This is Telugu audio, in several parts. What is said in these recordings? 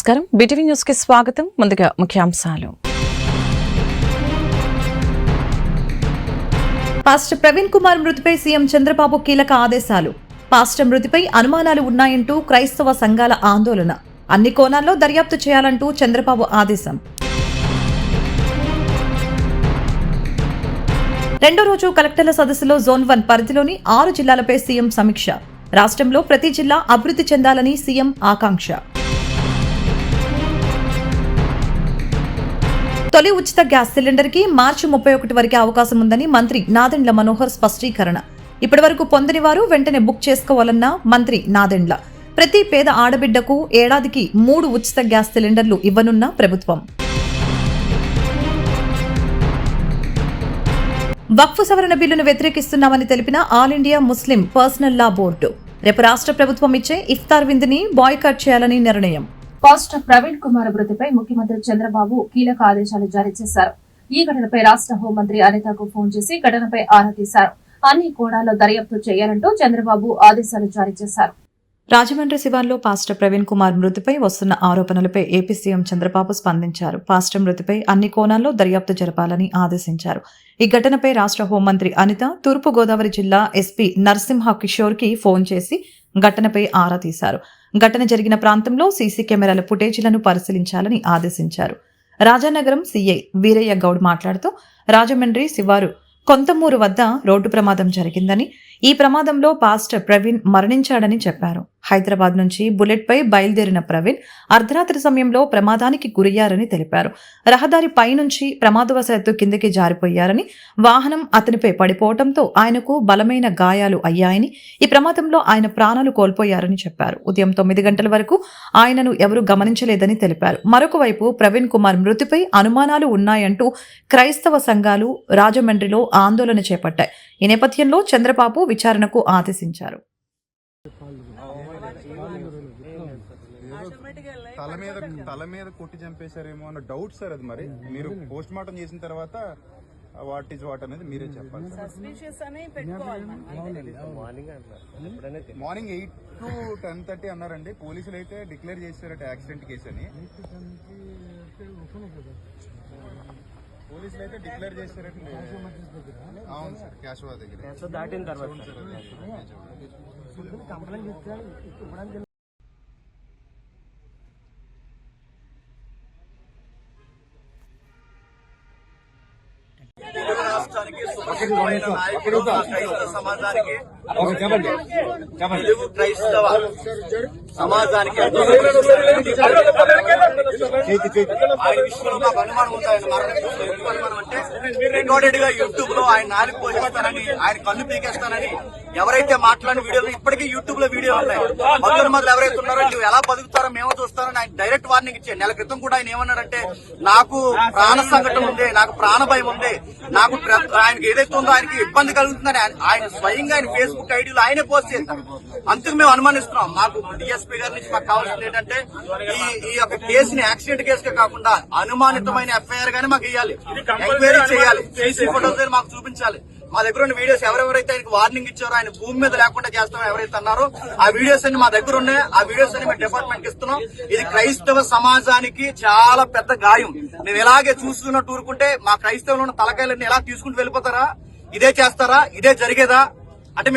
నమస్కారం. బీటీవీ న్యూస్ కి స్వాగతం. ముందుగా ముఖ్యాంశాలు. పాస్టర్ ప్రవీణ్ కుమార్ మృతిపై సీఎం చంద్రబాబు కీలక ఆదేశాలు. పాస్టర్ మృతిపై అనుమానాలు ఉన్నాయంటూ క్రైస్తవ సంఘాల ఆందోళన. అన్ని కోణాల్లో దర్యాప్తు చేయాలంటూ చంద్రబాబు ఆదేశం. రెండో రోజు కలెక్టర్ల సదస్సులో జోన్ 1 పరిధిలోని 6 జిల్లాలపై సీఎం సమీక్ష. రాష్ట్రంలో ప్రతి జిల్లా అభివృద్ధి చెందాలని సీఎం ఆకాంక్ష. తొలి ఉచిత గ్యాస్ సిలిండర్ కి మార్చి 31 వరకు అవకాశం ఉందని మంత్రి నాదెండ్ల మనోహర్ స్పష్టీకరణ. ఇప్పటి వరకు పొందని వారు వెంటనే బుక్ చేసుకోవాలన్న మంత్రి నాదెండ్ల. ప్రతి పేద ఆడబిడ్డకు ఏడాదికి 3 ఉచిత గ్యాస్ సిలిండర్లు ఇవ్వనున్న ప్రభుత్వం. వక్ఫ్ సవరణ బిల్లును వ్యతిరేకిస్తున్నామని తెలిపిన ఆల్ ఇండియా ముస్లిం పర్సనల్ లా బోర్డు. రేపు రాష్ట్ర ప్రభుత్వం ఇచ్చే ఇఫ్తార్ విందుని బాయ్కాట్ చేయాలని నిర్ణయం. పాస్టర్ ప్రవీణ్ కుమార్ మృతిపై ముఖ్యమంత్రి చంద్రబాబు కీలక ఆదేశాలు జారీ చేశారు. ఈ ఘటనపై రాష్ట్ర హోంమంత్రి అనితకు ఫోన్ చేసి ఘటనపై ఆరా తీశారు. అన్ని కోణాల్లో దర్యాప్తు చేయాలంటూ చంద్రబాబు ఆదేశాలు జారీ చేశారు. రాజమండ్రి శివార్లో పాస్టర్ ప్రవీణ్ కుమార్ మృతిపై వస్తున్న ఆరోపణలపై ఏపీ సీఎం చంద్రబాబు స్పందించారు. పాస్టర్ మృతిపై అన్ని కోణాల్లో దర్యాప్తు జరపాలని ఆదేశించారు. ఈ ఘటనపై రాష్ట్ర హోంమంత్రి అనిత తూర్పు గోదావరి జిల్లా ఎస్పీ నరసింహ కిషోర్ కి ఫోన్ చేసి ఘటనపై ఆరా తీశారు. ఘటన జరిగిన ప్రాంతంలో సీసీ కెమెరాల ఫుటేజీలను పరిశీలించాలని ఆదేశించారు. రాజానగరం సీఐ వీరయ్య గౌడ్ మాట్లాడుతూ రాజమండ్రి శివారు కొంతమూరు వద్ద రోడ్డు ప్రమాదం జరిగిందని, ఈ ప్రమాదంలో పాస్టర్ ప్రవీణ్ మరణించాడని చెప్పారు. హైదరాబాద్ నుంచి బుల్లెట్ పై బయలుదేరిన ప్రవీణ్ అర్ధరాత్రి సమయంలో ప్రమాదానికి గురయ్యారని తెలిపారు. రహదారి పైనుంచి ప్రమాదవశాత్తు కిందకి జారిపోయారని, వాహనం అతనిపై పడిపోవడంతో ఆయనకు బలమైన గాయాలు అయ్యాయని, ఈ ప్రమాదంలో ఆయన ప్రాణాలు కోల్పోయారని చెప్పారు. ఉదయం 9 గంటల వరకు ఆయనను ఎవరూ గమనించలేదని తెలిపారు. మరొక వైపు ప్రవీణ్ కుమార్ మృతిపై అనుమానాలు ఉన్నాయంటూ క్రైస్తవ సంఘాలు రాజమండ్రిలో ఆందోళన చేపట్టాయి. ఈ నేపథ్యంలో చంద్రబాబు విచారణకు ఆదేశించారు. తల మీద కొట్టి చంపేశారేమో అన్న డౌట్ సార్. అది మరి మీరు పోస్ట్ మార్టం చేసిన తర్వాత వాట్ ఈజ్ వాట్ అనేది మీరే చెప్పాలి. మార్నింగ్ 8 to 10:30 అన్నారండి. పోలీసులు అయితే డిక్లేర్ చేశారట యాక్సిడెంట్ కేసు అని. పోలీసులు అయితే డిక్లేర్ చేశారండి. అవును సార్, క్యాష్ దగ్గర దాటిన తర్వాత రాష్ట్రానికి సుపరిచితమైన నాయకుడు, క్రైస్తవ సమాజానికి, తెలుగు క్రైస్తవ సమాజానికి ఆయన విషయంలో మాకు అనుమానం ఉంది. ఆయన మరణం ఎందుకు అనుమానం అంటే రికార్డెడ్ గా యూట్యూబ్ లో ఆయన నాలుగు పోషిస్తానని, ఆయన కన్ను పీకేస్తానని ఎవరైతే మాట్లాడిన వీడియోలు ఇప్పటికీ యూట్యూబ్ లో వీడియోలు ఉన్నాయి. మొదలు ఎవరైతే ఉన్నారో నువ్వు ఎలా బతుకుతారో మేము చూస్తారని ఆయన డైరెక్ట్ వార్నింగ్ ఇచ్చే. నెల క్రితం కూడా ఆయన ఏమన్నాడంటే, నాకు ప్రాణ సంఘటన ఉంది, నాకు ప్రాణ భయం ఉంది, నాకు ఆయనకి ఏదైతే ఉందో ఆయనకి ఇబ్బంది కలుగుతుందని ఆయన స్వయంగా ఆయన ఫేస్బుక్ ఐడీలో ఆయనే పోస్ట్ చేశారు. అందుకు మేము అనుమానిస్తున్నాం. మాకు డిఎస్పీ గారి నుంచి మాకు కావాల్సింది ఏంటంటే ఈ యొక్క కేసుని యాక్సిడెంట్ కేసుగా కాకుండా అనుమానితమైన ఎఫ్ఐఆర్ గానీ మాకు ఇవ్వాలి, ఎంక్వైరీ చేయాలి, సీసీ ఫోటోస్ మాకు చూపించాలి. మా దగ్గర ఉన్న వీడియోస్ ఎవరెవరైతే ఆయనకు వార్నింగ్ ఇచ్చారో, ఆయన భూమి మీద లేకుండా చేస్తామో ఎవరైతే అన్నారో ఆ వీడియోస్ అన్ని మా దగ్గర ఉన్నాయి. ఆ వీడియోస్ అన్ని మేము డిపార్ట్మెంట్ కి ఇస్తున్నాం. ఇది క్రైస్తవ సమాజానికి చాలా పెద్ద గాయం. మేము ఇలాగే చూసుకున్నట్టు ఊరుకుంటే మా క్రైస్తవులు ఉన్న తలకాయలన్నీ ఎలా తీసుకుంటూ వెళ్ళిపోతారా? ఇదే చేస్తారా? ఇదే జరిగేదా? అంటే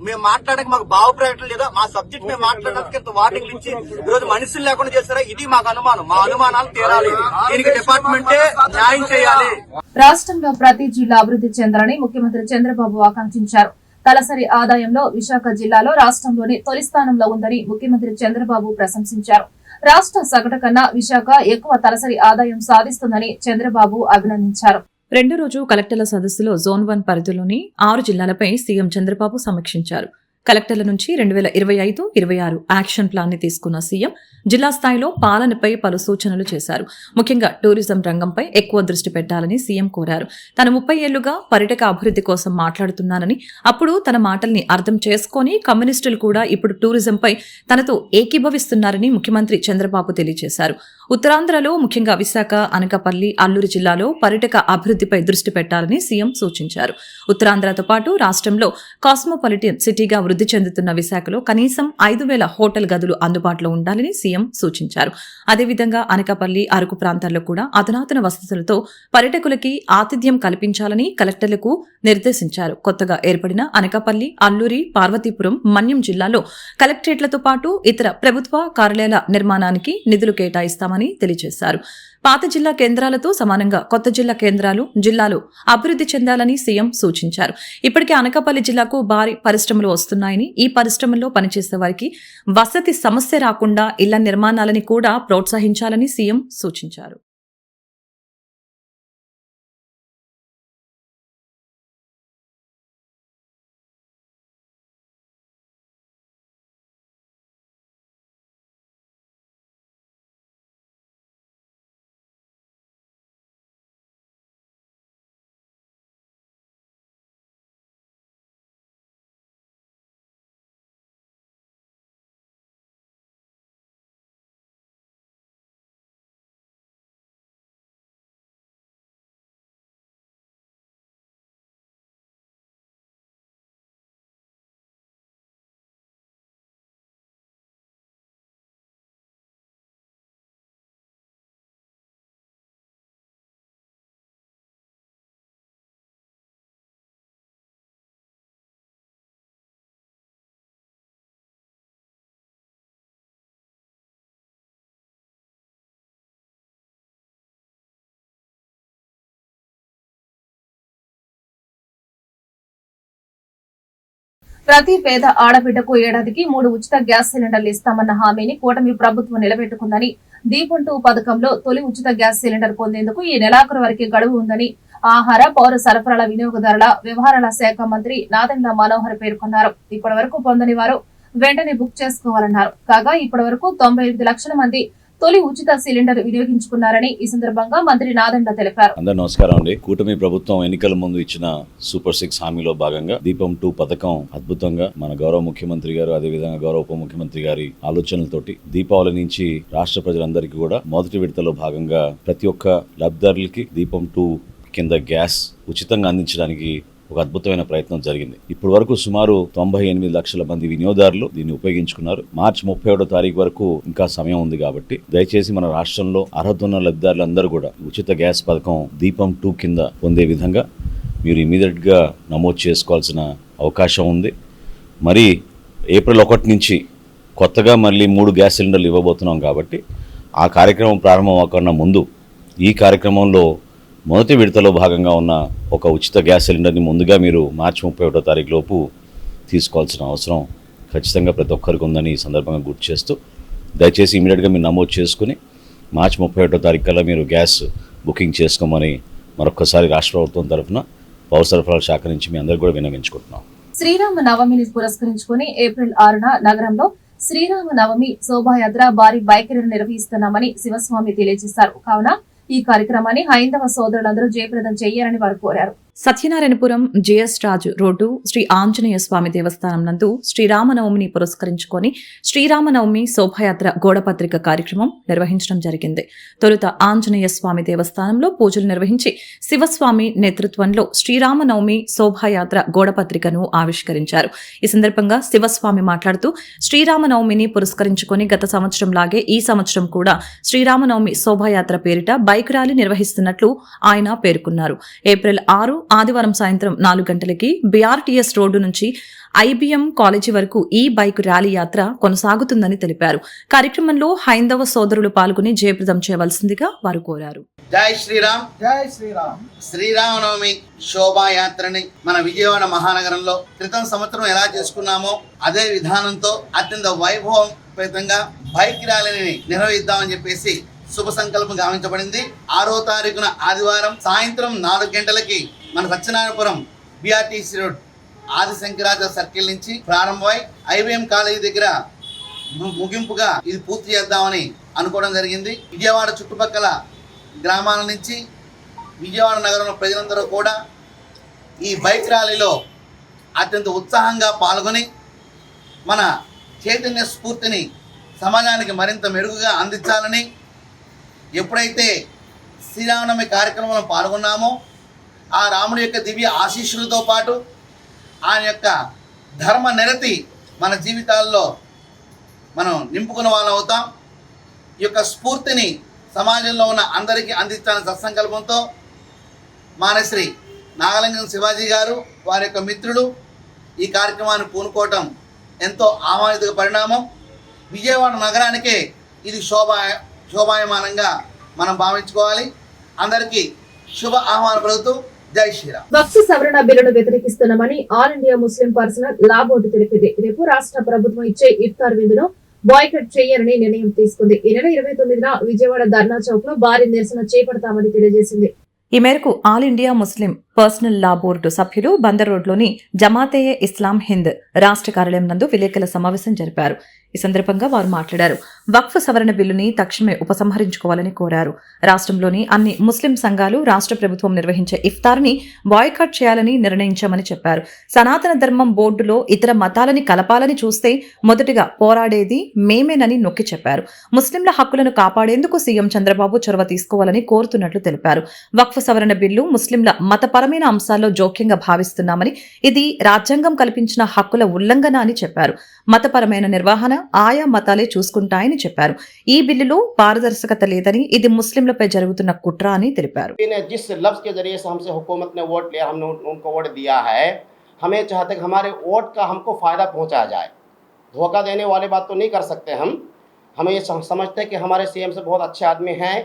మేము మాట్లాడక మాకు భావప్రకటన లేదా? మా సబ్జెక్ట్ మేము మాట్లాడడానికి ఇంత వార్నింగ్లు ఇచ్చి ఈరోజు మనుషులు లేకుండా చేస్తారా? ఇది మాకు అనుమానం. మా అనుమానాలు తీరాలి. దీనికి డిపార్ట్మెంటే న్యాయం చేయాలి. రాష్ట్రంలో ప్రతి జిల్లా అభివృద్ధి చెందాలని ముఖ్యమంత్రి చంద్రబాబు ఆకాంక్షించారు. తలసరి ఆదాయంలో విశాఖ జిల్లాలో రాష్ట్రంలోని తొలి స్థానంలో ఉందని ముఖ్యమంత్రి చంద్రబాబు ప్రశంసించారు. రాష్ట్ర సగటు కన్నా విశాఖ ఎక్కువ తలసరి ఆదాయం సాధిస్తుందని చంద్రబాబు అభినందించారు. రెండో రోజు కలెక్టర్ల సదస్సులో జోన్ 1 పరిధిలోని 6 జిల్లాలపై సీఎం చంద్రబాబు సమీక్షించారు. కలెక్టర్ల నుంచి 2025-26 యాక్షన్ ప్లాన్ ని తీసుకున్న సీఎం జిల్లా స్థాయిలో పాలనపై పలు సూచనలు చేశారు. ముఖ్యంగా టూరిజం రంగంపై ఎక్కువ దృష్టి పెట్టాలని సీఎం కోరారు. తాను 30 ఏళ్లుగా పర్యాటక అభివృద్ధి కోసం మాట్లాడుతున్నానని, అప్పుడు తన మాటల్ని అర్థం చేసుకుని కమ్యూనిస్టులు కూడా ఇప్పుడు టూరిజంపై తనతో ఏకీభవిస్తున్నారని ముఖ్యమంత్రి చంద్రబాబు తెలియజేశారు. ఉత్తరాంధ్రలో ముఖ్యంగా విశాఖ, అనకాపల్లి, అల్లూరు జిల్లాలో పర్యాటక అభివృద్ధిపై దృష్టి పెట్టాలని సీఎం సూచించారు. ఉత్తరాంధ్రతో పాటు రాష్ట్రంలో కాస్మోపాలిటన్ సిటీగా వృద్ధి చెందుతున్న విశాఖలో కనీసం 5,000 హోటల్ గదులు అందుబాటులో ఉండాలని సీఎం సీఎం సూచించారు. అదేవిధంగా అనకాపల్లి, అరకు ప్రాంతాల్లో కూడా అధునాతన వసతులతో పర్యాటకులకి ఆతిథ్యం కల్పించాలని కలెక్టర్లకు నిర్దేశించారు. కొత్తగా ఏర్పడిన అనకాపల్లి, అల్లూరి, పార్వతీపురం, మన్యం జిల్లాలో కలెక్టరేట్లతో పాటు ఇతర ప్రభుత్వ కార్యాలయాల నిర్మాణానికి నిధులు కేటాయిస్తామని తెలియజేశారు. పాత జిల్లా కేంద్రాలతో సమానంగా కొత్త జిల్లా కేంద్రాలు జిల్లాలో అభివృద్ధి చెందాలని సీఎం సూచించారు. ఇప్పటికే అనకాపల్లి జిల్లాకు భారీ పరిశ్రమలు వస్తున్నాయని, ఈ పరిశ్రమల్లో పనిచేసే వారికి వసతి సమస్య రాకుండా ఇళ్ల నిర్మాణాలని కూడా ప్రోత్సహించాలని సీఎం సూచించారు. ప్రతి పేద ఆడబిడ్డకు ఏడాదికి 3 ఉచిత గ్యాస్ సిలిండర్లు ఇస్తామన్న హామీని కూటమి ప్రభుత్వం నిలబెట్టుకుందని దీపం 2 పథకంలో తొలి ఉచిత గ్యాస్ సిలిండర్ పొందేందుకు ఈ నెలాఖరు వరకు గడువు ఉందని ఆహార, పౌర సరఫరాల, వినియోగదారుల వ్యవహారాల శాఖ మంత్రి నాదెండ్ల మనోహర్ పేర్కొన్నారు. ఇప్పటి వరకు పొందని వారు వెంటనే బుక్ చేసుకోవాలన్నారు. కాగా ఇప్పటి వరకు 98 లక్షల మంది తొలి ఉచిత సిలిండర్ వినియోగించుకున్నారని ఈ సందర్భంగా మంత్రి నాదెండ్ల తెలిపారు. అందరూ నమస్కారం అండి. కూటమి ప్రభుత్వం ఎన్నికల ముందు ఇచ్చిన సూపర్ 6 హామీలో భాగంగా దీపం 2 పథకం అద్భుతంగా మన గౌరవ ముఖ్యమంత్రి గారు, అదేవిధంగా గౌరవ ఉప ముఖ్యమంత్రి గారి ఆలోచనలతోటి దీపావళి నుంచి రాష్ట్ర ప్రజలందరికీ కూడా మొదటి విడతలో భాగంగా ప్రతి ఒక్క లబ్ధిదారులకి దీపం 2 కింద గ్యాస్ ఉచితంగా అందించడానికి ఒక అద్భుతమైన ప్రయత్నం జరిగింది. ఇప్పటి వరకు సుమారు 98 లక్షల మంది వినియోగదారులు దీన్ని ఉపయోగించుకున్నారు. మార్చి 31వ తారీఖు వరకు ఇంకా సమయం ఉంది కాబట్టి దయచేసి మన రాష్ట్రంలో అర్హత ఉన్న లబ్ధిదారులందరూ కూడా ఉచిత గ్యాస్ పథకం దీపం 2 కింద పొందే విధంగా మీరు ఇమీడియట్ గా నమోదు చేసుకోవాల్సిన అవకాశం ఉంది. మరి ఏప్రిల్ 1 నుంచి కొత్తగా మళ్ళీ 3 గ్యాస్ సిలిండర్లు ఇవ్వబోతున్నాం కాబట్టి ఆ కార్యక్రమం ప్రారంభం అవ్వకుండా ముందు ఈ కార్యక్రమంలో మొదటి విడతలో భాగంగా ఉన్న ఒక ఉచిత గ్యాస్ సిలిండర్ని ముందుగా మీరు మార్చి 31వ తారీఖు లోపు తీసుకోవాల్సిన అవసరం ఖచ్చితంగా ప్రతి ఒక్కరికి ఉందని ఈ సందర్భంగా గుర్తు చేస్తూ దయచేసి ఇమీడియట్గా మీరు నమోదు చేసుకుని మార్చి 31వ తారీఖు కల్లా మీరు గ్యాస్ బుకింగ్ చేసుకోమని మరొకసారి రాష్ట్ర ప్రభుత్వం తరఫున పౌర సరఫరాల శాఖ నుంచి మీ అందరికీ కూడా విన్నవించుకుంటున్నాం. శ్రీరామ నవమిని పురస్కరించుకుని ఏప్రిల్ 6న నగరంలో శ్రీరామ నవమి శోభాయాత్ర భారీ బైక్ ర్యాలీ నిర్వహిస్తున్నామని శివస్వామి తెలియజేశారు. కావున ఈ కార్యక్రమాన్ని హైందవ సోదరులందరూ జయప్రదం చేయాలని వారు కోరారు. సత్యనారాయణపురం జేఎస్ రాజు రోడ్డు శ్రీ ఆంజనేయ స్వామి దేవస్థానం నందు శ్రీరామనవమిని పురస్కరించుకొని శ్రీరామనవమి శోభాయాత్ర గోడపత్రిక కార్యక్రమం నిర్వహించడం జరిగింది. తొలుత ఆంజనేయ స్వామి దేవస్థానంలో పూజలు నిర్వహించి శివస్వామి నేతృత్వంలో శ్రీరామనవమి శోభాయాత్ర గోడపత్రికను ఆవిష్కరించారు. ఈ సందర్భంగా శివస్వామి మాట్లాడుతూ శ్రీరామనవమిని పురస్కరించుకొని గత సంవత్సరం లాగే ఈ సంవత్సరం కూడా శ్రీరామనవమి శోభాయాత్ర పేరిట బైక్ ర్యాలీ నిర్వహిస్తున్నట్లు ఆయన పేర్కొన్నారు. ఏప్రిల్ 6 ఆదివారం సాయంత్రం 4 గంటలకి బీఆర్టీఎస్ రోడ్డు నుంచి ఐబీఎం కాలేజీ వరకు ఈ బైక్ ర్యాలీ యాత్ర కొనసాగుతుందని తెలిపారు. కార్యక్రమంలో హైందవ సోదరులు పాల్గొని జయప్రదం చేయవలసిందిగా వారు కోరారు. జై శ్రీరామ్, జై శ్రీరామ్. శ్రీరామనవమి శోభాయాత్రని మన విజయవాడ మహానగరంలో క్రితం సంవత్సరం ఎలా చేసుకున్నామో అదే విధానంతో అత్యంత వైభవపేతంగా బైక్ ర్యాలీని నిర్వహిద్దామని చెప్పేసి శుభ సంకల్పం గావించబడింది. 6వ తారీఖున ఆదివారం సాయంత్రం 4 గంటలకి మన Satyanarayanapuram BRTC road Adi Shankaracharya circle నుంచి ప్రారంభమై ఐబీఎం కాలేజీ దగ్గర ముగింపుగా ఇది పూర్తి చేద్దామని అనుకోవడం జరిగింది. విజయవాడ చుట్టుపక్కల గ్రామాల నుంచి విజయవాడ నగరంలో ప్రజలందరూ కూడా ఈ బైక్ ర్యాలీలో అత్యంత ఉత్సాహంగా పాల్గొని మన చైతన్య స్ఫూర్తిని సమాజానికి మరింత మెరుగుగా అందించాలని, ఎప్పుడైతే శ్రీరామనవమి కార్యక్రమంలో పాల్గొన్నామో ఆ రాముడి యొక్క దివ్య ఆశీస్సులతో పాటు ఆయన యొక్క ధర్మ నిరతి మన జీవితాల్లో మనం నింపుకున్న వాళ్ళం అవుతాం. ఈ యొక్క స్ఫూర్తిని సమాజంలో ఉన్న అందరికీ అందించాలని సత్సంకల్పంతో మానశ్రీ నాగలింగం శివాజీ గారు వారి యొక్క మిత్రులు ఈ కార్యక్రమాన్ని పూనుకోవటం ఎంతో ఆహ్వానిత పరిణామం. విజయవాడ నగరానికే ఇది శోభాయమానంగా మనం భావించుకోవాలి. అందరికీ శుభ ఆహ్వాన పలుకుతూ జై శ్రీరామ్. వక్ఫ్ సవరణ బిల్లును వ్యతిరేకిస్తున్నామని ఆల్ ఇండియా ముస్లిం పర్సనల్ లా బోర్డు తెలిపింది. రేపు రాష్ట్ర ప్రభుత్వం ఇచ్చే ఇఫ్తార్ విందును బాయ్కట్ చేయాలని నిర్ణయం తీసుకుంది. ఈ నెల 29న విజయవాడ ధర్నా చౌక్ లో భారీ నిరసన చేపడతామని తెలియజేసింది. ఈ మేరకు ఆల్ ఇండియా ముస్లిం పర్సనల్ లా బోర్డు సభ్యులు బందర్ రోడ్లోని జమాతేయే ఇస్లాం హింద్ రాష్ట్ర కార్యాలయం నందు విలేకరుల సమావేశం జరిపారు. ఈ సందర్భంగా వారు మాట్లాడారు. వక్ఫ్ సవరణ బిల్లుని తక్షణమే ఉపసంహరించుకోవాలని కోరారు. రాష్ట్రంలోని అన్ని ముస్లిం సంఘాలు రాష్ట్ర ప్రభుత్వం నిర్వహించే ఇఫ్తార్ని బాయ్కాట్ చేయాలని నిర్ణయించామని చెప్పారు. సనాతన ధర్మం బోర్డులో ఇతర మతాలని కలపాలని చూస్తే మొదటిగా పోరాడేది మేమేనని నొక్కి చెప్పారు. ముస్లింల హక్కులను కాపాడేందుకు సీఎం చంద్రబాబు చొరవ తీసుకోవాలని కోరుతున్నట్లు తెలిపారు. వక్ఫ్ సవరణ బిల్లు ముస్లింల మతపరమైన అంశాల్లో జోక్యంగా భావిస్తున్నామని, ఇది రాజ్యాంగం కల్పించిన హక్కుల ఉల్లంఘన అని చెప్పారు. మతపరమైన నిర్వహణ ఆయా మతాలే చూసుకుంటాయని చెప్పారు. ఈ బిల్లులో పారదర్శకత లేదని, ఇది ముస్లింలపై జరుగుతున్న కుట్ర అని తెలిపారు. जिस लफ्ज के जरिए से हमसे हुकूमत ने वोट लिया, हमने उनको वोट दिया है, हमें चाहते कि हमारे वोट का हमको फ़ायदा पहुंचाया जाए। धोखा देने वाली बात तो नहीं कर सकते हमें ये समझते हैं कि हमारे सीएम से बहुत अच्छे आदमी हैं।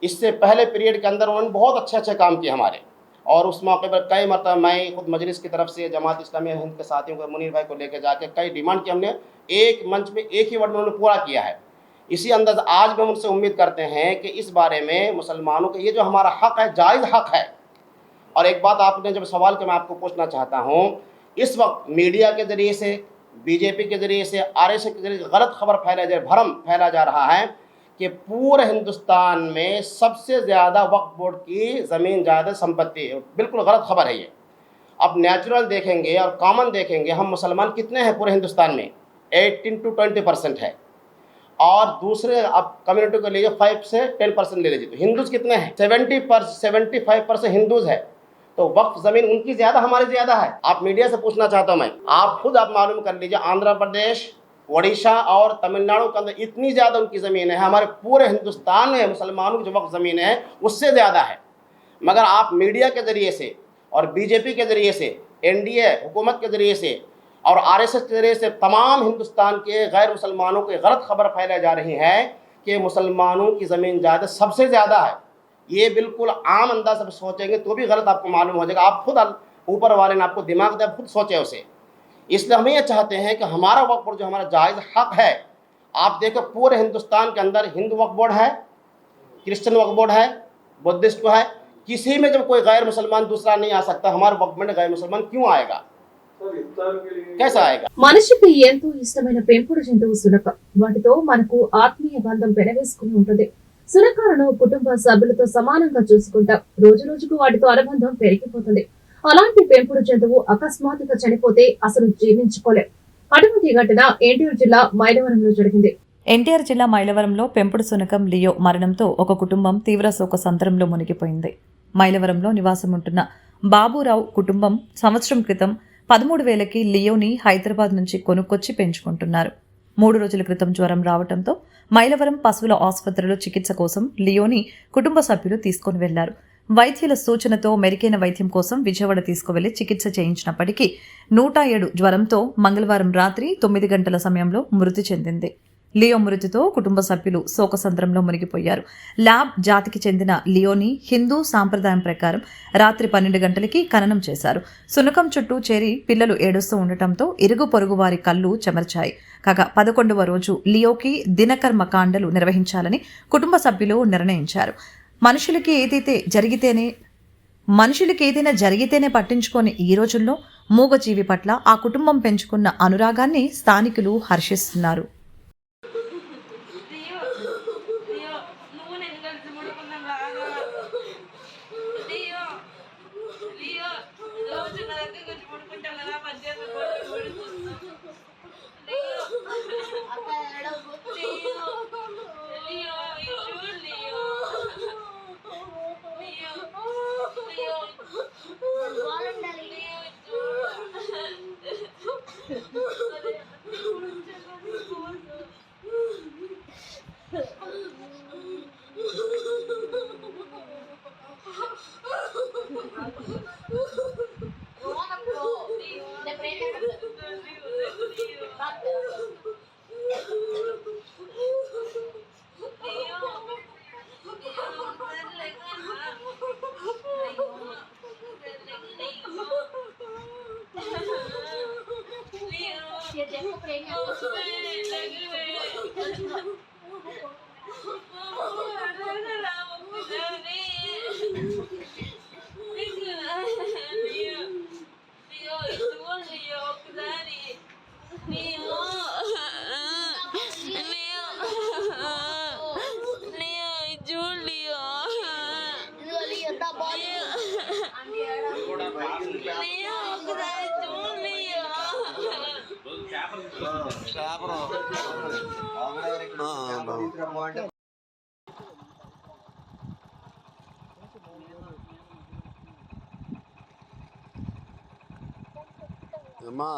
इससे पहले पीरियड के अंदर उन्होंने बहुत अच्छे काम किए हमारे, और उस मौके पर कई मरतबा मैं खुद मजलिस की तरफ से जमात इस्लामी हिंद के साथियों को मुनीर भाई को लेकर जाके कई डिमांड की, हमने एक मंच पे एक ही वर्ड में उन्होंने पूरा किया है। इसी अंदाज आज भी हम उनसे उम्मीद करते हैं कि इस बारे में मुसलमानों के ये जो हमारा हक है, जायज़ हक है। और एक बात आपने जब सवाल के मैं आपको पूछना चाहता हूँ, इस वक्त मीडिया के ज़रिए से, बीजेपी के ज़रिए से, आरएसएस के ज़रिए गलत खबर भ्रम फैला जा रहा है कि पूरे हिंदुस्तान में सबसे ज़्यादा वक्फ बोर्ड की ज़मीन जायदाद संपत्ति है। बिल्कुल गलत खबर है ये। अब नेचुरल देखेंगे और कॉमन देखेंगे, हम मुसलमान कितने हैं पूरे हिंदुस्तान में? 18 to 20% है, और दूसरे अब कम्युनिटी को लीजिए 5 से 10% ले लीजिए, तो हिंदूज कितने हैं? 75% हिंदूज है। तो वक्फ ज़मीन उनकी ज़्यादा, हमारी ज़्यादा है। आप मीडिया से पूछना चाहता हूँ मैं, आप खुद आप मालूम कर लीजिए, आंध्र प्रदेश, ओडिशा और तमिलनाडु के अंदर इतनी ज़्यादा उनकी ज़मीन है, हमारे पूरे हिंदुस्तान में मुसलमानों की जो वक्फ ज़मीन है उससे ज़्यादा है। मगर आप मीडिया के ज़रिए से और बीजेपी के ज़रिए से, एनडीए हुकूमत के ज़रिए से और आरएसएस के ज़रिए से तमाम हिंदुस्तान के गैर मुसलमानों को गलत खबर फैलाई जा रही है कि मुसलमानों की ज़मीन जायदाद सबसे ज़्यादा है। ये बिल्कुल आम अंदाज से सोचेंगे तो भी गलत आपको मालूम हो जाएगा। आप खुद ऊपर वाले ने आपको दिमाग दिया, खुद सोचे उसे। इसलिए हम ये चाहते हैं कि हमारा वक्फ बोर्ड जो हमारा जायज़ हक है, आप देखो पूरे हिंदुस्तान के अंदर हिंदू वक्फ बोर्ड है, क्रिश्चियन वक्फ बोर्ड है, बुद्धिस्ट है, किसी में जब कोई गैर मुसलमान दूसरा नहीं आ सकता, हमारे वक्फ बोर्ड में गैर मुसलमान क्यों आएगा? कैसा आएगा? మనిషికి ఎంతో ఇష్టమైన పెంపుడు జంతువు సునక. వాటితో మనకు ఆత్మీయ బంధం పెనవేసుకుని ఉంటుంది. సునకాలను కుటుంబ సభ్యులతో సమానంగా చూసుకుంటాం. రోజు రోజుకు వాటితో అనుబంధం పెరిగిపోతుంది. అలాంటి పెంపుడు జంతువు అకస్మాత్తుగా చనిపోతే అసలు జీర్ణించుకోలేం. అటువంటి ఘటన ఎన్టీఆర్ జిల్లా మైలవరంలో జరిగింది. ఎన్టీఆర్ జిల్లా మైలవరంలో పెంపుడు శునకం లియో మరణంతో ఒక కుటుంబం తీవ్ర శోక సంద్రంలో మునిగిపోయింది. మైలవరంలో నివాసం ఉంటున్న బాబురావు కుటుంబం సంవత్సరం క్రితం 13,000కి లియోని హైదరాబాద్ నుంచి కొనుక్కొచ్చి పెంచుకుంటున్నారు. 3 రోజుల క్రితం జ్వరం రావడంతో మైలవరం పశువుల ఆసుపత్రిలో చికిత్స కోసం లియోని కుటుంబ సభ్యులు తీసుకుని వెళ్లారు. వైద్యుల సూచనతో మెరుగైన వైద్యం కోసం విజయవాడ తీసుకువెళ్లి చికిత్స చేయించినప్పటికీ 107 జ్వరంతో మంగళవారం రాత్రి 9 గంటల సమయంలో మృతి చెందింది. లియో మృతితో కుటుంబ సభ్యులు శోకసంద్రంలో మునిగిపోయారు. ల్యాబ్ జాతికి చెందిన లియోని హిందూ సాంప్రదాయం ప్రకారం రాత్రి 12 గంటలకి ఖననం చేశారు. శునకం చుట్టూ చేరి పిల్లలు ఏడుస్తూ ఉండటంతో ఇరుగు పొరుగు వారి కళ్ళు చెమర్చాయి. కాగా 11వ రోజు లియోకి దినకర్మ కాండలు నిర్వహించాలని కుటుంబ సభ్యులు నిర్ణయించారు. మనుషులకి ఏదైనా జరిగితేనే పట్టించుకొని ఈ రోజుల్లో మూగజీవి పట్ల ఆ కుటుంబం పెంచుకున్న అనురాగాన్ని స్థానికులు హర్షిస్తున్నారు. అమ్మా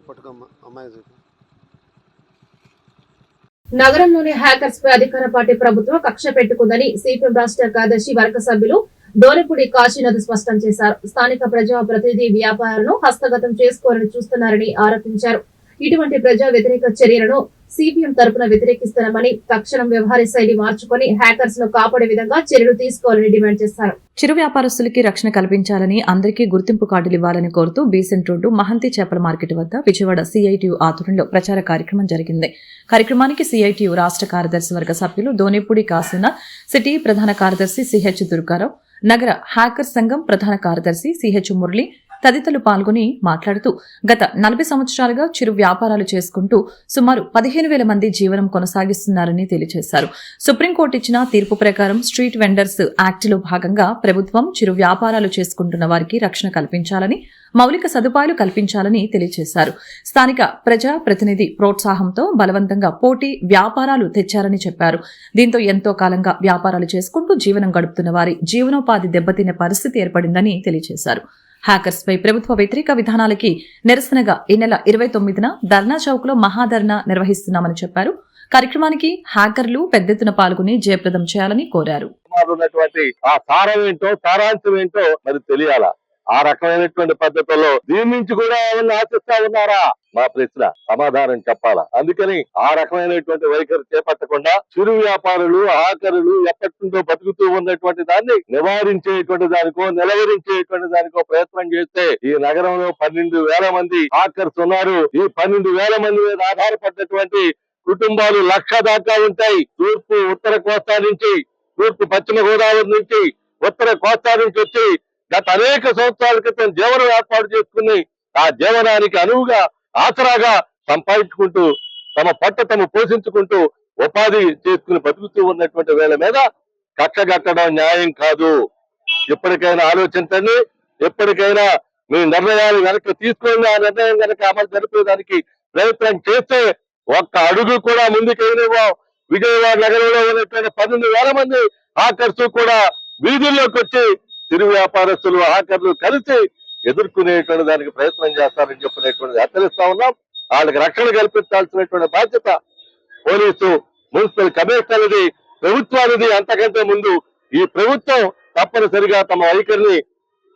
పట్టుకోమ్మా అమ్మాయి చూపి. నగరంలోని హ్యాకర్స్ పై అధికార పార్టీ ప్రభుత్వం కక్ష పెట్టుకుందని సిపిఎం రాష్ట్ర కార్యదర్శి వర్గ సభ్యులు దోరెపూడి కాశీనాథ్ స్పష్టం చేశారు. స్థానిక ప్రజా ప్రతినిధి వ్యాపారాలను హస్తగతం చేసుకోవాలని చూస్తున్నారని ఆరోపించారు. ఇటువంటి ప్రజా వ్యతిరేక చర్యలను సిపిఎం తరపున వ్యతిరేకిస్తున్నామని తక్షణం వ్యవహార శైలి మార్చుకొని హ్యాకర్స్ ను కాపాడే విధంగా చర్యలు తీసుకోవాలని డిమాండ్ చేశారు. చిరు వ్యాపారస్తులకి రక్షణ కల్పించాలని, అందరికీ గుర్తింపు కార్డులు ఇవ్వాలని కోరుతూ బీసెంట్ రోడ్డు మహంతి చేపల మార్కెట్ వద్ద విజయవాడ సిఐటియు ఆధ్వర్యంలో ప్రచార కార్యక్రమం జరిగింది. కార్యక్రమానికి సిఐటియు రాష్ట్ర కార్యదర్శి వర్గ సభ్యులు దోనేపూడి కాశీనాథ్, సిటీ ప్రధాన కార్యదర్శి సిహెచ్ దుర్గారావు, నగర హ్యాకర్ సంఘం ప్రధాన కార్యదర్శి సిహెచ్ మురళి తదితరులు పాల్గొని మాట్లాడుతూ గత 40 సంవత్సరాలుగా చిరు వ్యాపారాలు చేసుకుంటూ సుమారు 15,000 మంది జీవనం కొనసాగిస్తున్నారని తెలియజేశారు. సుప్రీంకోర్టు ఇచ్చిన తీర్పు ప్రకారం స్ట్రీట్ వెండర్స్ యాక్టులో భాగంగా ప్రభుత్వం చిరు వ్యాపారాలు చేసుకుంటున్న వారికి రక్షణ కల్పించాలని, మౌలిక సదుపాయాలు కల్పించాలని తెలియజేశారు. స్థానిక ప్రజా ప్రతినిధి ప్రోత్సాహంతో బలవంతంగా పోటీ వ్యాపారాలు తెచ్చారని చెప్పారు. దీంతో ఎంతో కాలంగా వ్యాపారాలు చేసుకుంటూ జీవనం గడుపుతున్న వారి జీవనోపాధి దెబ్బతినే పరిస్థితి ఏర్పడిందని తెలియజేశారు. హ్యాకర్స్ పై ప్రభుత్వ వ్యతిరేక విధానాలకి నిరసనగా ఈ నెల 29న ధర్నా చౌక్ లో మహాధర్నా నిర్వహిస్తున్నామని చెప్పారు. కార్యక్రమానికి హ్యాకర్లు పెద్ద ఎత్తున పాల్గొని జయప్రదం చేయాలని కోరారు. ఆ సారం ఏంటో సారాంశం ఏంటో మరి తెలియాలా? ఆ రకమైనటువంటి పద్ధతుల్లో దీని నుంచి కూడా ఏమన్నా ఆశిస్తా ఉన్నారా? మా ప్రశ్న సమాధానం చెప్పాలా? అందుకని ఆ రకమైనటువంటి వైఖరి చేపట్టకుండా చిరు వ్యాపారులు, ఆకరులు ఎప్పటి నుండో బతుకుతూ ఉన్నటువంటి దాన్ని నివారించేటువంటి దానికో, నిలవరించేటువంటి దానికో ప్రయత్నం చేస్తే ఈ నగరంలో 12,000 మంది ఆకర్స్ ఉన్నారు. ఈ 12,000 మంది మీద ఆధారపడినటువంటి కుటుంబాలు 1,00,000 దాకా ఉంటాయి. తూర్పు ఉత్తర కోస్తా నుంచి, తూర్పు పశ్చిమ గోదావరి నుంచి, ఉత్తర కోస్తా నుంచి వచ్చి గత అనేక సంవత్సరాల క్రితం జీవనం ఏర్పాటు చేసుకుని ఆ జీవనానికి అనువుగా ఆసరాగా సంపాదించుకుంటూ తమ పట్ట తమ పోషించుకుంటూ ఉపాధి చేసుకుని బతుకుతూ ఉన్నటువంటి వేళ మీద కక్ష కట్టడం న్యాయం కాదు. ఎప్పటికైనా ఆలోచించండి. ఎప్పటికైనా మీ నిర్ణయాలు వెనక్కి తీసుకోండి. ఆ నిర్ణయం కనుక అమలు జరిపేదానికి ప్రయత్నం చేస్తే ఒక్క అడుగు కూడా ముందుకెళ్ళివ్వం. విజయవాడ నగరంలో ఉన్నటువంటి 12,000 మంది ఆకర్స్ కూడా వీధుల్లోకి వచ్చి చిరు వ్యాపారస్తులు, ఆకర్లు కలిసి ఎదుర్కొనేటువంటి దానికి ప్రయత్నం చేస్తారని చెప్పినటువంటి హెచ్చరిస్తా ఉన్నాం. వాళ్ళకి రక్షణ కల్పించాల్సినటువంటి బాధ్యత పోలీసు, మున్సిపల్ కమిషనర్ది, ప్రభుత్వానిది. అంతకంటే ముందు ఈ ప్రభుత్వం తప్పనిసరిగా తమ వైఖరిని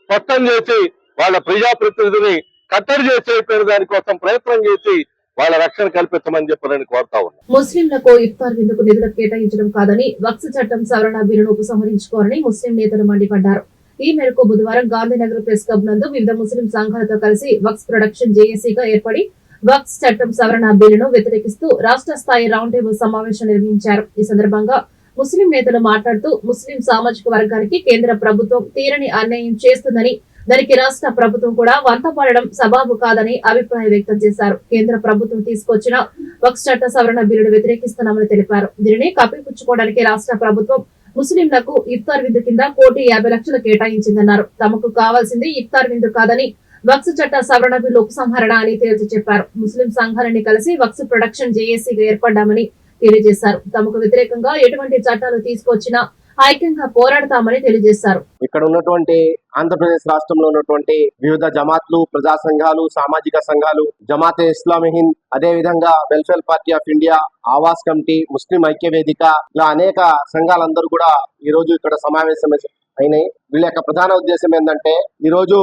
స్పష్టం చేసి వాళ్ళ ప్రజాప్రతినిధిని కట్టడి చేసేటువంటి దానికోసం ప్రయత్నం చేసి వాళ్ళ రక్షణ కల్పించమని చెప్పాలని కోరుతా ఉన్నాం. ముస్లింలకు ఇఫ్తార్ విందుకు నిధులు కేటాయించడం కాదని వక్ఫ్ చట్టం సవరణ బిల్లును ఉపసంహరించుకోవాలని ముస్లిం నేతలు మండిపడ్డారు. ఈ మేరకు బుధవారం గాంధీనగర్ ప్రెస్ క్లబ్ నందు వివిధ ముస్లిం సంఘాలతో కలిసి వక్ఫ్ ప్రొడక్షన్ జేఏసీగా ఏర్పడి వక్ఫ్ చట్టం సవరణ బిల్లును వ్యతిరేకిస్తూ రాష్ట్ర స్థాయి రౌండ్ టేబుల్ సమావేశం నిర్వహించారు. ఈ సందర్భంగా ముస్లిం నేతలు మాట్లాడుతూ ముస్లిం సామాజిక వర్గానికి కేంద్ర ప్రభుత్వం తీరని అన్యాయం చేస్తుందని, దానికి రాష్ట్ర ప్రభుత్వం కూడా వంతపడడం సబాబు కాదని అభిప్రాయం వ్యక్తం చేశారు. కేంద్ర ప్రభుత్వం తీసుకొచ్చిన వక్ఫ్ చట్ట సవరణ బిల్లును వ్యతిరేకిస్తున్నామని తెలిపారు. దీనిని కప్పిపుచ్చుకోవడానికి రాష్ట్ర ప్రభుత్వం ముస్లింలకు ఇఫ్తార్ విందు కింద 1,50,00,000 కేటాయించిందన్నారు. తమకు కావాల్సింది ఇఫ్తార్ విందు కాదని వక్ఫ్ చట్ట సవరణ బిల్లు ఉపసంహరణ అని తేల్చి చెప్పారు. ముస్లిం సంఘాలని కలిసి వక్ఫ్ ప్రొడక్షన్ జేఏసీగా ఏర్పడ్డామని తెలియజేశారు. తమకు వ్యతిరేకంగా ఎటువంటి చట్టాలు తీసుకొచ్చినా ఐక్యంగా పోరాడతామని తెలియజేశారు. ఇక్కడ ఉన్నటువంటి ఆంధ్రప్రదేశ్ రాష్ట్రంలో ఉన్నటువంటి వివిధ జమాత్లు, ప్రజా సంఘాలు, సామాజిక సంఘాలు, జమాతే ఇస్లామీ హింద్, అదే విధంగా welfare party of India, Awaz committee, Muslim Aikya Vedika, ఇలా అనేక సంఘాలందరూ కూడా ఈ రోజు ఇక్కడ సమావేశం అయినాయి. వీళ్ళ యొక్క ప్రధాన ఉద్దేశం ఏంటంటే, ఈ రోజు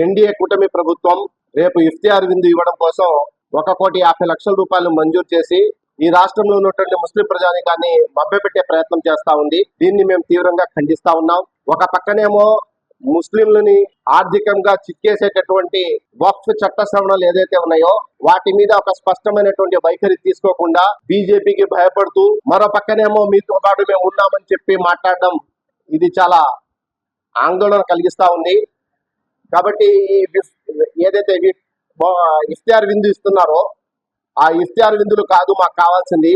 ఎన్డీఏ కూటమి ప్రభుత్వం రేపు ఇఫ్తియార్ విందు ఇవ్వడం కోసం 1,50,00,000 రూపాయలు మంజూరు చేసి ఈ రాష్ట్రంలో ఉన్నటువంటి ముస్లిం ప్రజానీకాన్ని మభ్యపెట్టే ప్రయత్నం చేస్తా ఉంది. దీన్ని మేము తీవ్రంగా ఖండిస్తా ఉన్నాం. ఒక పక్కనేమో ముస్లింలని ఆర్థికంగా చిక్కేసేటటువంటి వక్ఫ్ చట్ట సవరణలు ఏదైతే ఉన్నాయో వాటి మీద ఒక స్పష్టమైనటువంటి వైఖరి తీసుకోకుండా బీజేపీకి భయపడుతూ మరో పక్కనేమో మీతో పాటు మేము ఉన్నామని చెప్పి మాట్లాడడం ఇది చాలా ఆందోళన కలిగిస్తా ఉంది. కాబట్టి ఏదైతే ఇఫ్తియార్ విందు ఇస్తున్నారో ఆ ఇఫ్తియార్ విందులు కాదు మాకు కావాల్సింది.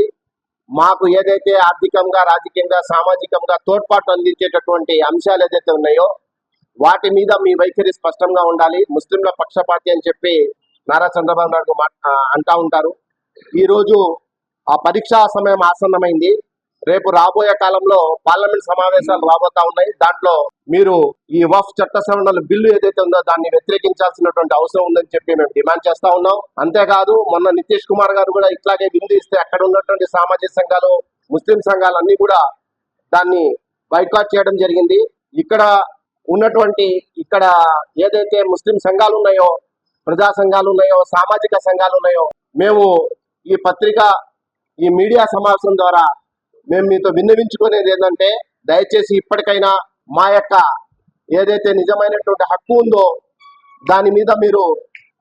మాకు ఏదైతే ఆర్థికంగా, రాజకీయంగా, సామాజికంగా తోడ్పాటు అందించేటటువంటి అంశాలు ఏదైతే ఉన్నాయో వాటి మీద మీ వైఖరి స్పష్టంగా ఉండాలి. ముస్లింల పక్షపాతి అని చెప్పి నారా చంద్రబాబు నాయుడు అంటా ఉంటారు. ఈరోజు ఆ పరీక్షా సమయం ఆసన్నమైంది. రేపు రాబోయే కాలంలో పార్లమెంట్ సమావేశాలు రాబోతా ఉన్నాయి. దాంట్లో మీరు ఈ వక్ఫ్ చట్ట సవరణల బిల్లు ఏదైతే ఉందో దాన్ని వ్యతిరేకించాల్సినటువంటి అవసరం ఉందని చెప్పి మేము డిమాండ్ చేస్తా ఉన్నాం. అంతేకాదు మొన్న నితీష్ కుమార్ గారు కూడా ఇట్లాగే బిల్లు ఇస్తే అక్కడ ఉన్నటువంటి సామాజిక సంఘాలు, ముస్లిం సంఘాలు అన్ని కూడా దాన్ని బైకాట్ చేయడం జరిగింది. ఇక్కడ ఏదైతే ముస్లిం సంఘాలు ఉన్నాయో, ప్రజా సంఘాలు ఉన్నాయో, సామాజిక సంఘాలు ఉన్నాయో, మేము ఈ పత్రిక, ఈ మీడియా సమావేశం ద్వారా మేము మీతో విన్నవించుకునేది ఏంటంటే దయచేసి ఇప్పటికైనా మా యొక్క ఏదైతే నిజమైనటువంటి హక్కు ఉందో దాని మీద మీరు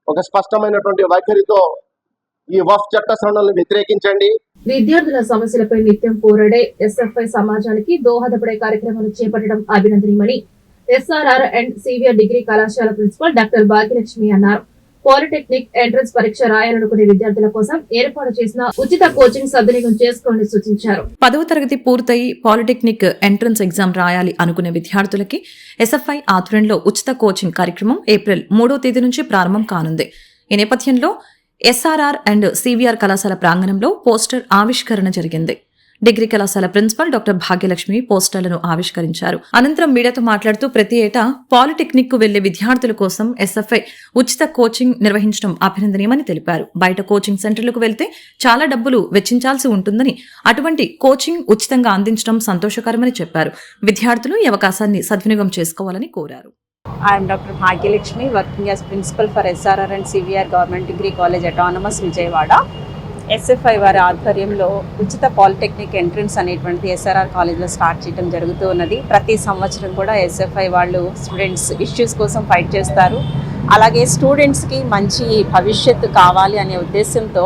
ఒక స్పష్టమైనటువంటి వైఖరితో ఈ వక్ఫ్ చట్ట సవరణలను వ్యతిరేకించండి. విద్యార్థుల సమస్యలపై నిత్యం పోరాడే ఎస్ఎఫ్ఐ సమాజానికి దోహదపడే కార్యక్రమాలు చేపట్టడం అభినందనీయమని ఎస్ఆర్ఆర్ అండ్ సివిఆర్ డిగ్రీ కళాశాల ప్రిన్సిపల్ డాక్టర్ భాగ్యలక్ష్మి అన్నారు. పాలిటెక్నిక్ ఎంట్రన్స్ పరీక్ష రాయాలనుకునే విద్యార్థుల కోసం ఏర్పాటు చేసిన ఉచిత కోచింగ్ సద్వినియోగం చేసుకోవాలని సూచించారు. 10వ తరగతి పూర్తయి పాలిటెక్నిక్ ఎంట్రన్స్ ఎగ్జామ్ రాయాలి అనుకునే విద్యార్థులకి ఎస్ఎఫ్ఐ ఆధ్వర్యంలో ఉచిత కోచింగ్ కార్యక్రమం ఏప్రిల్ 3వ తేదీ నుంచి ప్రారంభం కానుంది. ఈ నేపథ్యంలో ఎస్ఆర్ఆర్ అండ్ సివిఆర్ కళాశాల ప్రాంగణంలో పోస్టర్ ఆవిష్కరణ జరిగింది. డిగ్రీ కళాశాల ప్రిన్సిపల్ డాక్టర్ భాగ్యలక్ష్మి పోస్టర్లను ఆవిష్కరించారు. అనంతరం మీడియాతో మాట్లాడుతూ ప్రతి ఏటా పాలిటెక్నిక్ కు వెళ్లే విద్యార్థుల కోసం ఎస్ఎఫ్ఐ ఉచిత కోచింగ్ నిర్వహించడం అభినందనీయమని తెలిపారు. బయట కోచింగ్ సెంటర్లకు వెళ్తే చాలా డబ్బులు వెచ్చించాల్సి ఉంటుందని, అటువంటి కోచింగ్ ఉచితంగా అందించడం సంతోషకరమని చెప్పారు. విద్యార్థులు ఈ అవకాశాన్ని సద్వినియోగం చేసుకోవాలని కోరారు. I am Dr. Bhagyalakshmi, working as principal for SRR and CVR Government Degree College Autonomous Vijayawada. SFI వారి ఆధ్వర్యంలో ఉచిత పాలిటెక్నిక్ ఎంట్రన్స్ అనేటువంటి ఎస్ఆర్ఆర్ కాలేజ్లో స్టార్ట్ చేయడం జరుగుతూ ఉన్నది. ప్రతి సంవత్సరం కూడా ఎస్ఎఫ్ఐ వాళ్ళు స్టూడెంట్స్ ఇష్యూస్ కోసం ఫైట్ చేస్తారు. అలాగే స్టూడెంట్స్కి మంచి భవిష్యత్తు కావాలి అనే ఉద్దేశంతో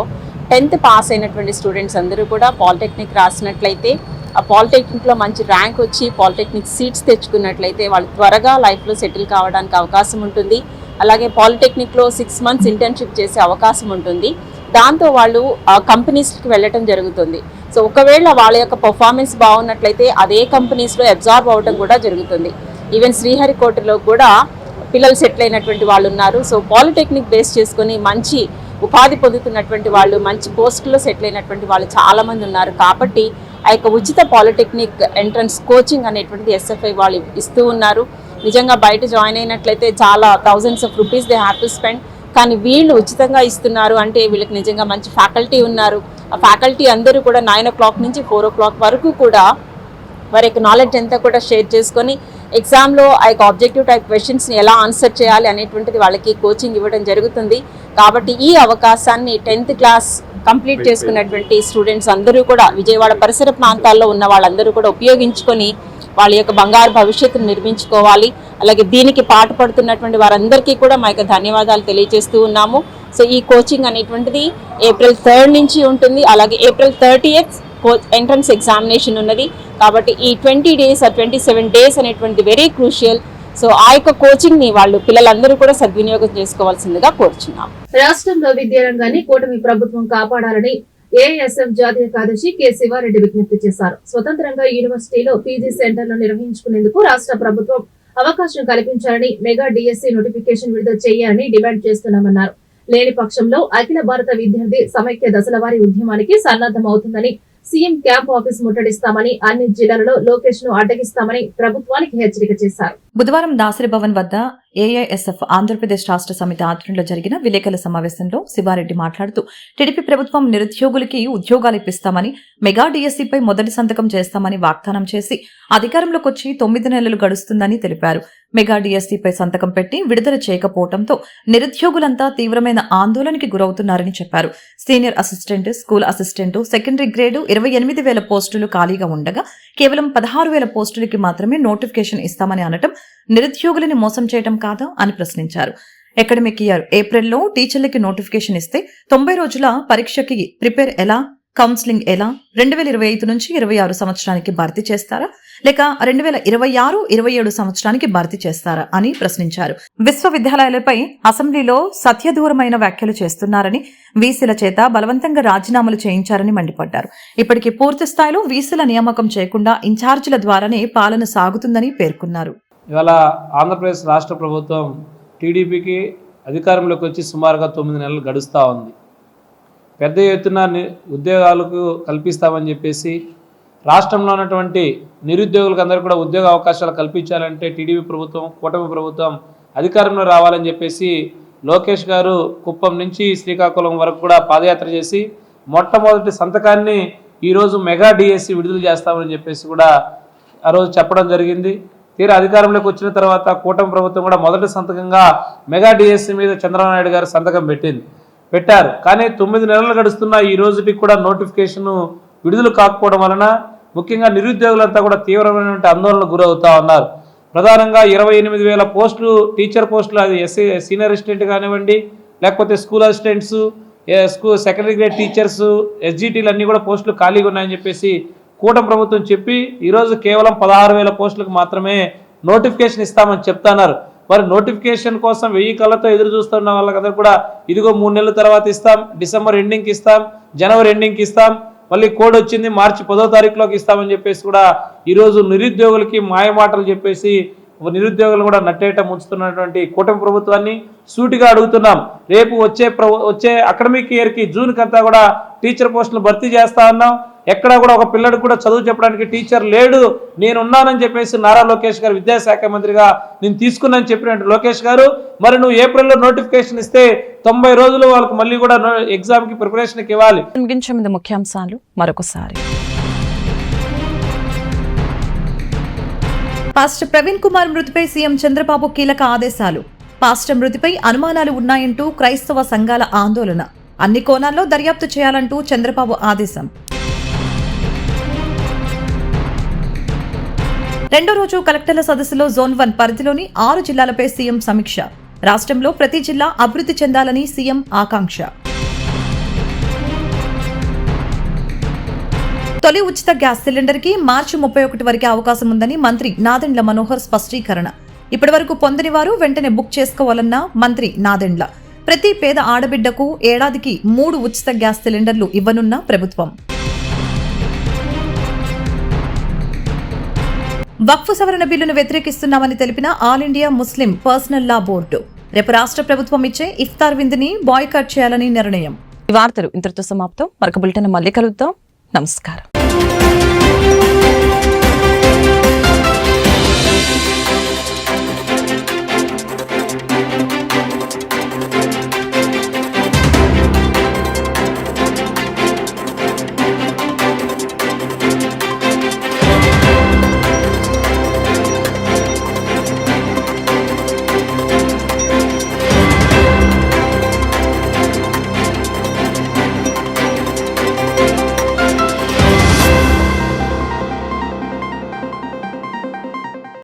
10th పాస్ అయినటువంటి స్టూడెంట్స్ అందరూ కూడా పాలిటెక్నిక్ రాసినట్లయితే, ఆ పాలిటెక్నిక్లో మంచి ర్యాంక్ వచ్చి పాలిటెక్నిక్ సీట్స్ తెచ్చుకున్నట్లయితే వాళ్ళు త్వరగా లైఫ్లో సెటిల్ కావడానికి అవకాశం ఉంటుంది. అలాగే పాలిటెక్నిక్లో 6 months ఇంటర్న్షిప్ చేసే అవకాశం ఉంటుంది. దాంతో వాళ్ళు కంపెనీస్కి వెళ్ళటం జరుగుతుంది. సో ఒకవేళ వాళ్ళ యొక్క పర్ఫార్మెన్స్ బాగున్నట్లయితే అదే కంపెనీస్లో అబ్జార్బ్ అవ్వడం కూడా జరుగుతుంది. ఈవెన్ శ్రీహరికోటలో కూడా పిల్లలు సెటిల్ అయినటువంటి వాళ్ళు ఉన్నారు. సో పాలిటెక్నిక్ బేస్ చేసుకొని మంచి ఉపాధి పొందుతున్నటువంటి వాళ్ళు, మంచి పోస్టులో సెటిల్ అయినటువంటి వాళ్ళు చాలామంది ఉన్నారు. కాబట్టి ఆ యొక్క ఉచిత పాలిటెక్నిక్ ఎంట్రన్స్ కోచింగ్ అనేటువంటిది ఎస్ఎఫ్ఐ వాళ్ళు ఇస్తూ ఉన్నారు. నిజంగా బయట జాయిన్ అయినట్లయితే చాలా thousands of rupees they have to spend. కానీ వీళ్ళు ఉచితంగా ఇస్తున్నారు అంటే వీళ్ళకి నిజంగా మంచి ఫ్యాకల్టీ ఉన్నారు. ఆ ఫ్యాకల్టీ అందరూ కూడా 9 o'clock నుంచి 4 o'clock వరకు కూడా వారి యొక్క నాలెడ్జ్ అంతా కూడా షేర్ చేసుకొని ఎగ్జామ్లో ఆ యొక్క ఆబ్జెక్టివ్ టైప్ క్వశ్చన్స్ని ఎలా ఆన్సర్ చేయాలి అనేటువంటిది వాళ్ళకి కోచింగ్ ఇవ్వడం జరుగుతుంది. కాబట్టి ఈ అవకాశాన్ని 10th క్లాస్ కంప్లీట్ చేసుకున్నటువంటి స్టూడెంట్స్ అందరూ కూడా, విజయవాడ పరిసర ప్రాంతాల్లో ఉన్న వాళ్ళందరూ కూడా ఉపయోగించుకొని వాళ్ళ యొక్క బంగారు భవిష్యత్తును నిర్మించుకోవాలి. అలాగే దీనికి పాటుపడుతున్నటువంటి వారందరికీ కూడా మా యొక్క ధన్యవాదాలు తెలియజేస్తూ ఉన్నాము. సో ఈ కోచింగ్ అనేటువంటిది April 3rd నుంచి ఉంటుంది. అలాగే April 30th ఎంట్రన్స్ ఎగ్జామినేషన్ ఉన్నది. కాబట్టి ఈ 20 days or 27 days అనేటువంటిది వెరీ క్రూషియల్. సో ఆ యొక్క కోచింగ్ ని వాళ్ళు పిల్లలందరూ కూడా సద్వినియోగం చేసుకోవాల్సిందిగా కోరుచున్నాం. రాష్ట్రంలో విద్యారంగాన్ని కూటమి ప్రభుత్వం కాపాడాలని ఏఎస్ఎఫ్ జాతీయ కార్యదర్శి కె శివారెడ్డి విజ్ఞప్తి చేశారు. స్వతంత్రంగా యూనివర్సిటీలో పీజీ సెంటర్లు నిర్వహించుకునేందుకు రాష్ట్ర ప్రభుత్వం అవకాశం కల్పించాలని, మెగా డిఎస్సి నోటిఫికేషన్ విడుదల చేయాలని డిమాండ్ చేస్తున్నామన్నారు. లేని పక్షంలో అఖిల భారత విద్యార్థి సమైక్య దశల వారీ ఉద్యమానికి సన్నద్దమవుతుందని, సీఎం క్యాంప్ ఆఫీస్ ముట్టడిస్తామని, అన్ని జిల్లాలలో లోకేష్ ను అడ్డగిస్తామని ప్రభుత్వానికి హెచ్చరిక చేశారు. బుధవారం దాసరి భవన్ వద్ద ఏఐఎస్ఎఫ్ ఆంధ్రప్రదేశ్ రాష్ట్ర సమితి ఆధ్వర్యంలో జరిగిన విలేకరుల సమావేశంలో శివారెడ్డి మాట్లాడుతూ టీడీపీ ప్రభుత్వం నిరుద్యోగులకి ఉద్యోగాలు ఇప్పిస్తామని, మెగా డిఎస్సీపై మొదటి సంతకం చేస్తామని వాగ్దానం చేసి అధికారంలోకి వచ్చి 9 నెలలు గడుస్తుందని తెలిపారు. మెగా డిఎస్సీపై సంతకం పెట్టి విడుదల చేయకపోవడంతో నిరుద్యోగులంతా తీవ్రమైన ఆందోళనకి గురవుతున్నారని చెప్పారు. Senior assistant, school assistant, secondary grade 28,000 పోస్టులు ఖాళీగా ఉండగా కేవలం 16,000 పోస్టులకి మాత్రమే నోటిఫికేషన్ ఇస్తామని అనటం నిరుద్యోగులని మోసం చేయడం కాదా అని ప్రశ్నించారు. అకాడమిక్ ఇయర్ ఏప్రిల్లో టీచర్లకి నోటిఫికేషన్ ఇస్తే 90 రోజుల పరీక్షకి ప్రిపేర్ ఎలా, కౌన్సిలింగ్ ఎలా, 2025 నుంచి 26 సంవత్సరానికి భర్తీ చేస్తారా లేక 2026-27 సంవత్సరానికి భర్తీ చేస్తారా అని ప్రశ్నించారు. విశ్వవిద్యాలయాలపై అసెంబ్లీలో సత్యదూరమైన వ్యాఖ్యలు చేస్తున్నారని, వీసీల చేత బలవంతంగా రాజీనామాలు చేయించారని మండిపడ్డారు. ఇప్పటికీ పూర్తి స్థాయిలో వీసీల నియామకం చేయకుండా ఇన్ఛార్జీల ద్వారానే పాలన సాగుతుందని పేర్కొన్నారు. ఇవాళ ఆంధ్రప్రదేశ్ రాష్ట్ర ప్రభుత్వం టీడీపీకి అధికారంలోకి వచ్చి సుమారుగా 9 నెలలు గడుస్తూ ఉంది. పెద్ద ఎత్తున ఉద్యోగాలకు కల్పిస్తామని చెప్పేసి రాష్ట్రంలో ఉన్నటువంటి నిరుద్యోగులకు అందరూ కూడా ఉద్యోగ అవకాశాలు కల్పించాలంటే టీడీపీ ప్రభుత్వం, కూటమి ప్రభుత్వం అధికారంలో రావాలని చెప్పేసి లోకేష్ గారు కుప్పం నుంచి శ్రీకాకుళం వరకు కూడా పాదయాత్ర చేసి మొట్టమొదటి సంతకాన్ని ఈరోజు మెగా డిఎస్సి విడుదల చేస్తామని చెప్పేసి కూడా ఆ రోజు చెప్పడం జరిగింది. తీరా అధికారంలోకి వచ్చిన తర్వాత కూటమి ప్రభుత్వం కూడా మొదటి సంతకంగా మెగా డిఎస్సి మీద చంద్రబాబు నాయుడు గారు సంతకం పెట్టారు. కానీ 9 నెలలు గడుస్తున్న ఈ రోజుకి కూడా నోటిఫికేషన్ విడుదల కాకపోవడం వలన ముఖ్యంగా నిరుద్యోగులంతా కూడా తీవ్రమైనటువంటి ఆందోళనకు గురవుతా ఉన్నారు. ప్రధానంగా 28,000 పోస్టులు, టీచర్ పోస్టులు, అది సీనియర్ అసిస్టెంట్ కానివ్వండి, లేకపోతే school assistants, secondary grade teachers, ఎస్జిటీలు అన్నీ కూడా పోస్టులు ఖాళీగా ఉన్నాయని చెప్పేసి కూటమి ప్రభుత్వం చెప్పి ఈరోజు కేవలం 16,000 పోస్టులకు మాత్రమే నోటిఫికేషన్ ఇస్తామని చెప్తున్నారు. మరి నోటిఫికేషన్ కోసం 1000 కళ్ళతో ఎదురు చూస్తున్న వాళ్ళకందరూ కూడా ఇదిగో 3 నెలల తర్వాత ఇస్తాం, డిసెంబర్ ఎండింగ్కి ఇస్తాం, జనవరి ఎండింగ్కి ఇస్తాం, మళ్ళీ కోడ్ వచ్చింది మార్చి 10వ తారీఖులోకి ఇస్తామని చెప్పేసి కూడా ఈరోజు నిరుద్యోగులకి మాయమాటలు చెప్పేసి నిరుద్యోగులు కూడా నట్టేట ముంచుతున్నటువంటి కూటమి ప్రభుత్వాన్ని సూటిగా అడుగుతున్నాం. రేపు వచ్చే అకాడమిక్ ఇయర్కి జూన్కి అంతా కూడా టీచర్ పోస్టులు భర్తీ చేస్తా ఉన్నాం. ఎక్కడా కూడా ఒక పిల్లడికి కూడా చదువు చెప్పడానికి టీచర్ లేడు, నేనున్నానని చెప్పేసి నారా లోకేష్ గారు విద్యాశాఖ మంత్రిగా నేను తీసుకున్నానని చెప్పినట్టు లోకేష్ గారు, మరి నువ్వు ఏప్రిల్లో నోటిఫికేషన్ ఇస్తే 90 రోజులు వాళ్ళకి మళ్ళీ కూడా ఎగ్జామ్కి ప్రిపరేషన్కి ఇవ్వాలి. ముగించే ముందు ముఖ్యాంశాలు మరొకసారి. పాస్టర్ ప్రవీణ్ కుమార్ మృతిపై సీఎం చంద్రబాబు కీలక ఆదేశాలు. పాస్టర్ మృతిపై అనుమానాలు ఉన్నాయంటూ క్రైస్తవ సంఘాల ఆందోళన. అన్ని కోణాల్లో దర్యాప్తు చేయాలంటూ చంద్రబాబు ఆదేశం. రెండో రోజు కలెక్టర్ల సదస్సులో జోన్ 1 పరిధిలోని 6 జిల్లాలపై సీఎం సమీక్ష. రాష్ట్రంలో ప్రతి జిల్లా అభివృద్ధి చెందాలని సీఎం ఆకాంక్ష. తొలి ఉచిత గ్యాస్ సిలిండర్ కి మార్చి 31 వరకు అవకాశం ఉందని మంత్రి నాదెండ్ల మనోహర్ స్పష్టీకరణ. ఇప్పటి వరకు పొందని వారు వెంటనే బుక్ చేసుకోవాలన్న మంత్రి నాదెండ్ల. ప్రతి పేద ఆడబిడ్డకు ఏడాదికి 3 ఉచిత గ్యాస్ సిలిండర్లు ఇవ్వనున్న ప్రభుత్వం. వక్ఫ్ సవరణ బిల్లును వ్యతిరేకిస్తున్నామని తెలిపిన ఆల్ ఇండియా ముస్లిం పర్సనల్ లా బోర్డు. రేపు రాష్ట్ర ప్రభుత్వం ఇచ్చే ఇఫ్తార్ విందుని బాయ్కాట్ చేయాలని నిర్ణయం. ఈ వార్తలు ఇంతటితో సమాప్తం. మరొక బులెటిన్ మళ్ళీ కలుద్దాం. నమస్కారం.